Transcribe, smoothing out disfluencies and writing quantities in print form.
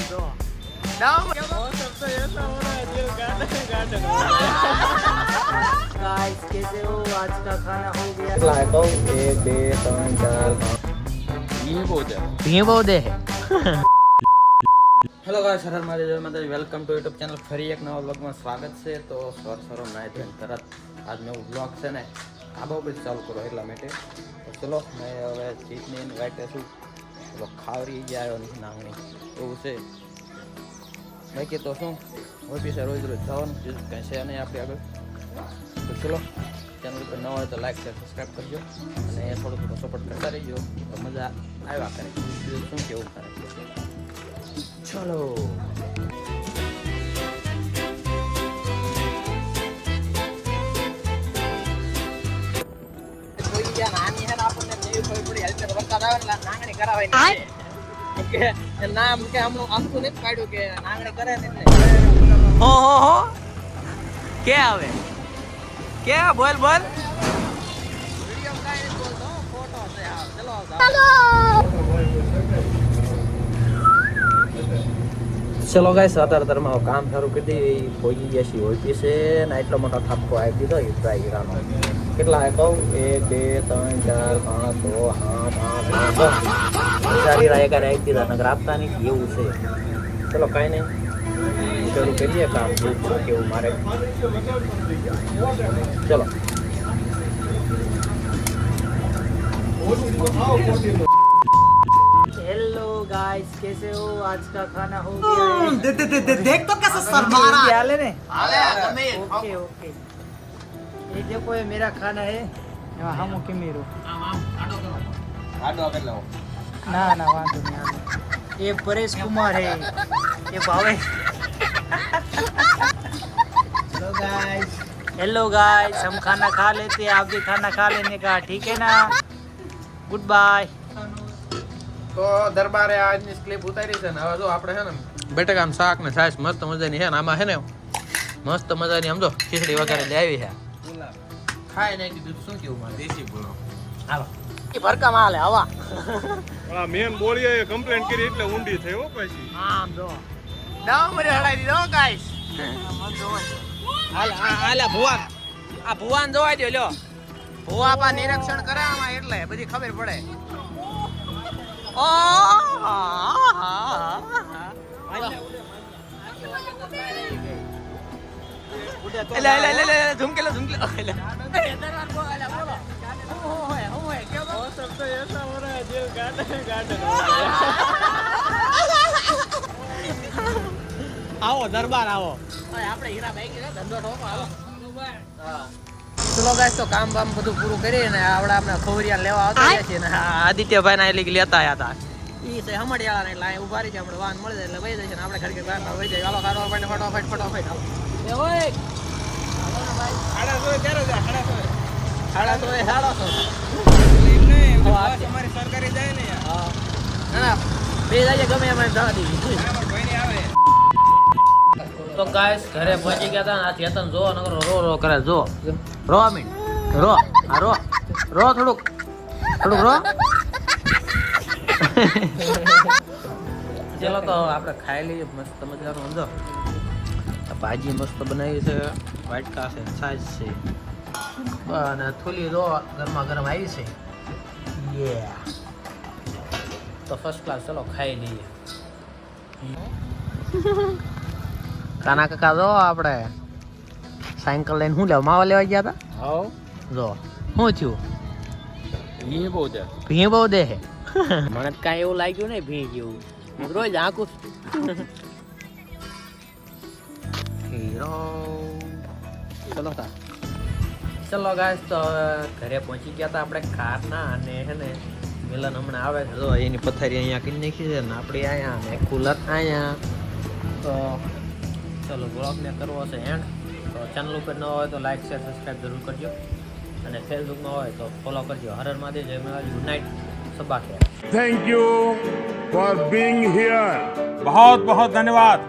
दो सबसे ऐसा हो रहा है दिल गार्डन गाइस कैसे हो आज का खाना हो गया કેટલા કહું 1 2 3 4 भीम बोदे है હેલો ગાઈસ હર હર મહાદેવ માતાજી વેલકમ ટુ યુટ્યુબ ચેનલ ફરી એક નવા બ્લોગમાં સ્વાગત છે તો સર નાઈ ધોઈને તરત આજ નવું બ્લોગ છે ને આબા ઉપર ચાલુ કરો એટલા માટે તો ચલો મેં હવે ચીટની ઇન્વાઇટ છું ચલો ખાવરી ગયા આવ્યો નથી નાંગણી એવું છે બાકી તો શું ઓફિસે રોજ રોજ જવાનું બીજું કંઈ છે નહીં આપણે આગળ તો ચલો ચેનલ ઉપર ન હોય તો લાઈક શેર સબસ્ક્રાઈબ કરજો અને થોડો થોડો સપોર્ટ કરતા રહીજો તો મજા આવ્યા કરે બીજું શું કેવું કરે ચલો કોઈ ગયા નાની હે આપણને જેવી કોઈ પડી હાલ તો વરસાદ આવે એટલે નાંગણી કરાવાય નહીં કે નામ કે હમણાં આમતું નથી કાઢ્યું કે નાંગણી કરે ને हो क्या आवे क्या बोल बोल વિડિયો કાઈ નથી બોલતો ફોટો છે હા ચલો ચલો ગાઈસ અત્યારે કામ શરૂ કરી દઈએ પહોંચી ગયા છીએ ઓફિસે ને એટલો મોટો થાપકો આવી દીધો યુટ્રાઈ હીરાનો કેટલા કહું 1 2 3 4 5 6 7 8 9 સારી રાય કરે આવી દીધા નગર આપતા નહીં એવું છે ચલો કાંઈ નહીં શરૂ કરીએ કામ શું કેવું મારે ચલો हेलो गाइस कैसे हो आज का खाना हो गया देख तो कैसे शर्मा रहा है हाल है ने ओके ओके ये देखो ये मेरा खाना है हम ओके मेरो ना ना वांधो नहीं आलो ये परेश कुमार है ये भावे हेलो गाइस हम खाना खा लेते हैं आप भी खाना खा लेने का ठीक है ना गुड बाय તો દરબારે આજની ક્લિપ ઉતારી છે ને હવે જો આપણે છે ને બટેકાનું શાક ને છાશ મસ્ત મજાની છે ને આમાં છે ને મસ્ત મજાની સમજો ખીચડી વગેરે લઈ આવી છે ખાઈ નહીં કીધું શું કેવું મારે દેશી બોલો હાલો એ ભરકા માં હાલે હવા આ મેન બોલીએ કમ્પ્લેન્ટ કરી એટલે ઊંડી થઈ હો પછી આમ જો ડામરે હડાઈ દીધો ગાઈસ હાલ હાલ ભુવાન આ ભુવાન જોવા દો લ્યો ભુવા પા નિરીક્ષણ કરે આમાં એટલે બધી ખબર પડે सबसे ऐसा हो रहा है दिल गार्डन આવો દરબાર આવો આપણે હીરાભાઈ કે ધંધો ઠોકો હાલો ચલો ગાઈસ તો કામ બામ બધું પૂરું કરીને આવડા આપણે ખોવરિયા લેવા આવતા છીએ ને આદિત્યભાઈ ના એટલે લેતા આયા હતા ઈ છે હમડિયાળા ને એટલે અહીં ઉભા રહી છે આપણે વાહન મળી જાય એટલે વહી જશે ને આપણે ઘર કે ગામ વહી જાય હાલો કાઢો ફટાફટ એ ઓય હાલો ને ભાઈ આડા તો ક્યારે જા ખાડા તો એ હાલો તો તમારી સરકારી જાય ને યાર ના ના બે જાય ગમે એમ જવા દીધી ભાઈ આવે તો ગાઈસ ઘરે પહોંચી ગયા હતા આ ચેતન જો નગર રો કરે જો રો મીન રો આ રો થોડુંક રો ચલો તો આપણે ખાઈ લઈએ મસ્ત મજાનું સમજો ભાજી મસ્ત બનાવી છે વાટકા છે છાશ છે અને થોલી જો ગરમા ગરમ આવી છે યે તો ફર્સ્ટ ક્લાસ ચલો ખાઈ લઈએ કાના કાકા જો આપણે સાયકલ લઈને શું લેવા માવા લેવા ગયા હતા હાઉ જો શું થયું ये बहुत है ભી બહુ દે હે મને કાંઈ એવું લાગ્યું નહીં ભી જેવું રોજ આંકું હીરો ચલો તા ચલો ગાઈસ તો ઘરે પહોંચી ગયા હતા આપણે કારના અને હે ને મિલન હમણાં આવે છે જો એની પથારી અહીંયા કરી નાખી છે ને આપણે અહીંયા ને કુલર અહીંયા તો ચલો બ્લોગને કરવો છે એન્ડ તો ચેનલ ઉપર ન હોય તો લાઈક શેર સબસ્ક્રાઈબ જરૂર કરજો અને ફેસબુકમાં હોય તો ફોલો કરજો હર હર મહાદેવ જય મહારાજ good night Saba Kher thank you for being here बहुत बहुत धन्यवाद